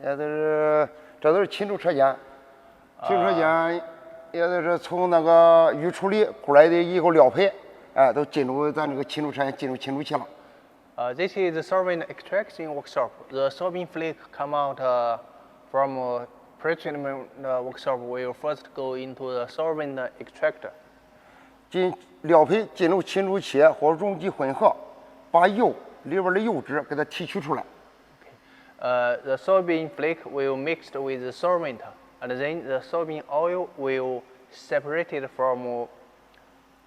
这都是禽畜车间，禽畜车间也都是从那个预处理过来的以后料配，都进入咱这个禽畜车间，进入禽畜器了。This is the soybean extraction workshop. The soybean flake come out from pre-treatment workshop. Will first go into the soybean extractor. 料配进入禽畜器或溶剂混合，把油里边的油脂给它提取出来。The soybean flake will mixed with the solvent, and then the soybean oil will separate it from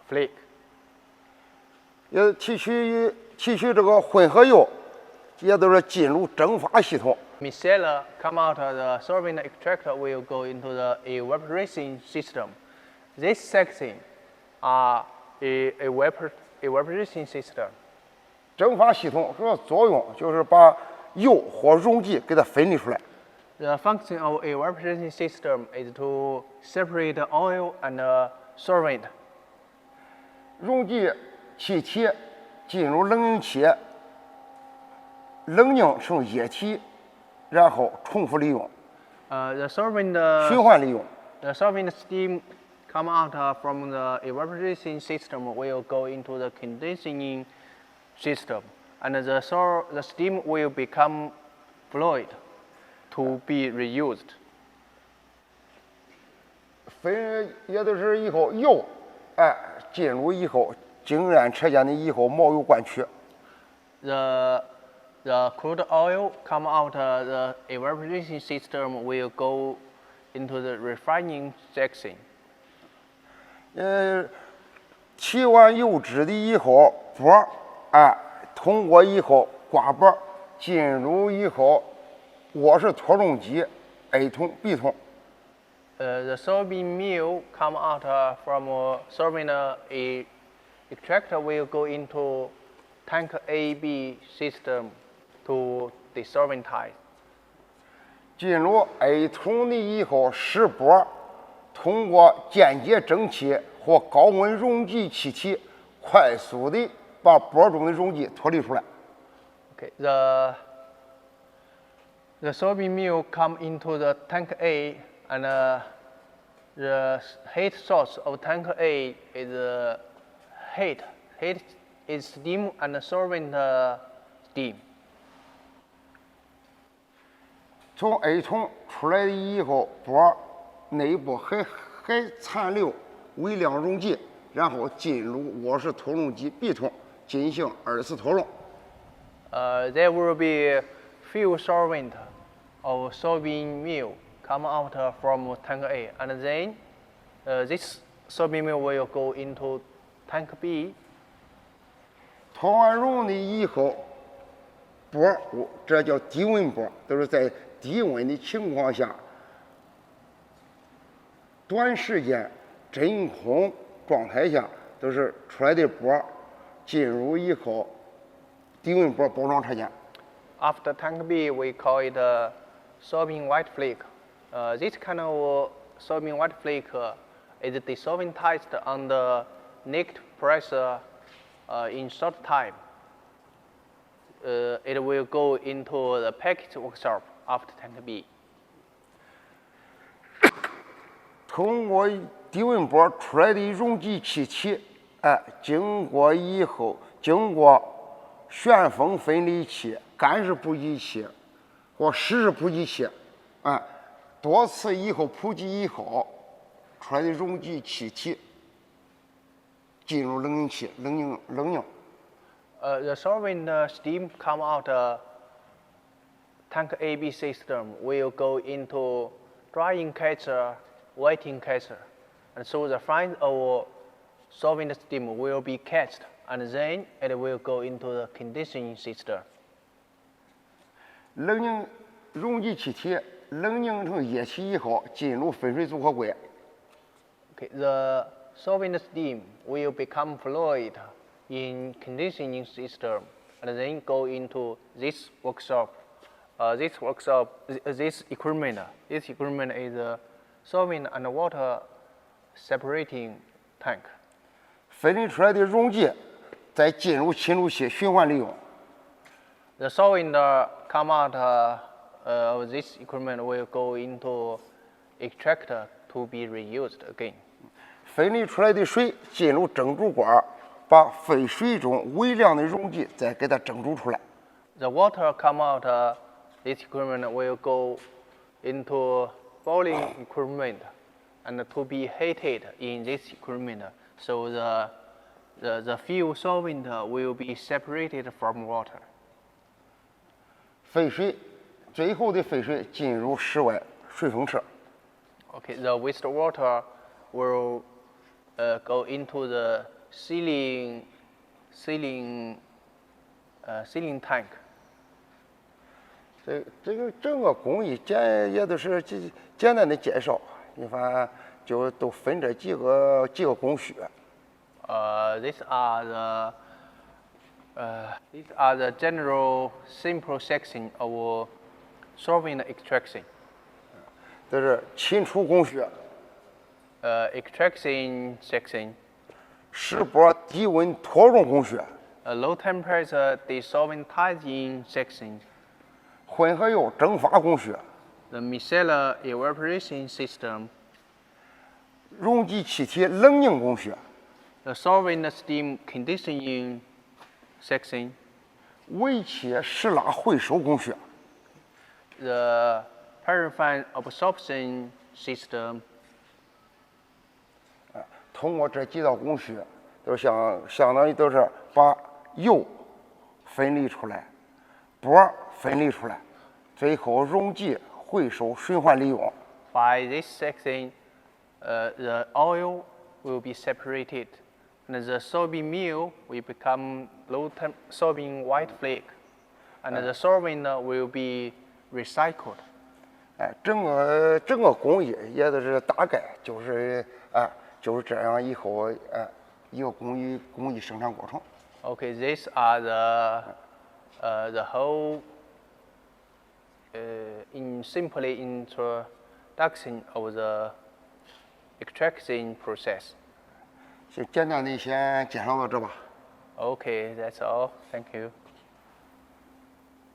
flake. 也提取这个混合油，也都是进入蒸发系统。Micellar come out of the soybean extractor will go into the evaporation system. This section are a evaporation system. 蒸发系统主要作用就是把油或溶剂给它分离出来。The function of evaporation system is to separate the oil and solvent. 溶剂气体进入冷凝器，冷凝成液体，然后重复利用。The solvent 循环利用。The solvent steam come out from the evaporation system will go into the condensing system, and the steam will become fluid to be reused. 分也都是以后油，进入以后经验车间的以后毛油灌取。The crude oil come out the evaporation system will go into the refining section. 提完油脂的以后，钵通过以后挂钵进入以后，我是脱溶机 A 桶 B 桶。The soybean meal come out from soybean extractor will go into tank A/B system to desolventize. 进入 A 桶的以后，试钵通过间接蒸汽或高温溶剂气体，快速的把钵中的溶剂脱离出来。Okay, the soybean meal come into the tank A, and the heat source of tank A is heat. Heat is steam and solvent steam. 从 A 桶出来的以后，钵内部还残留微量溶剂，然后进入卧式脱溶机 B 桶进行二次脱溶。There will be few solvent of soybean meal come out from tank A, and then this soybean meal will go into tank B. 脱完溶的以后，钵这叫低温钵，都是在低温的情况下，短时间真空状态下都是出来的钵，进入以后低温钵包装车间。After tank B, we call it soybean white flake. This kind of soybean white flake is desolventized under negative pressure in short time. It will go into the package workshop after tank B. 通过低温钵出来的溶剂气体，经过以后，经过旋风分离器、干式补给器或湿式补给器，多次以后普及以后，出来的溶剂气体进入冷凝器冷凝。The solvent steam come out tank A/B system will go into drying catcher, wetting catcher, and so the fine of solvent steam will be catched, and then it will go into the conditioning system. 冷凝溶剂气体冷凝成液体以后，进入分水组合柜。Okay, the solvent steam will become fluid in conditioning system, and then go into this workshop. This equipment. This equipment is a solvent and water separating tank. 分离出来的溶剂再进入禽畜器循环利用。The solvent come out of this equipment will go into extractor to be reused again. 分离出来的水进入蒸煮罐，把沸水中微量的溶剂再给它蒸煮出来。 The water come out this equipment will go into boiling equipment and to be heated in this equipment. So the fuel solvent will be separated from water. 废水，最后的废水进入室外水风车。 Okay, the wastewater will go into the ceiling tank. 这个整个工艺也都是简单的介绍，你看就都分这几个工序。 These are the general simple section of solvent extraction. 这是浸出工序， Extraction section, 石波低温脱溶工序， low temperature desolventizing section, 混合油蒸发工序， the micellar evaporation system, 溶剂气体冷凝工序， the solvent steam conditioning section, 微切石蜡回收工序， the paraffin absorption system. 通过这几道工序，都相当于都是把油分离出来，波分离出来，最后溶剂回收循环利用。 By this section, the oil will be separated, and the soybean meal will become soybean white flake, and the solvent will be recycled. 整个工艺也都是大概就是就是这样以后一个工艺生产过程。 Okay, these are the whole in simply introduction of the extraction process. 就简单的先介绍到这吧。 Okay, that's all. Thank you.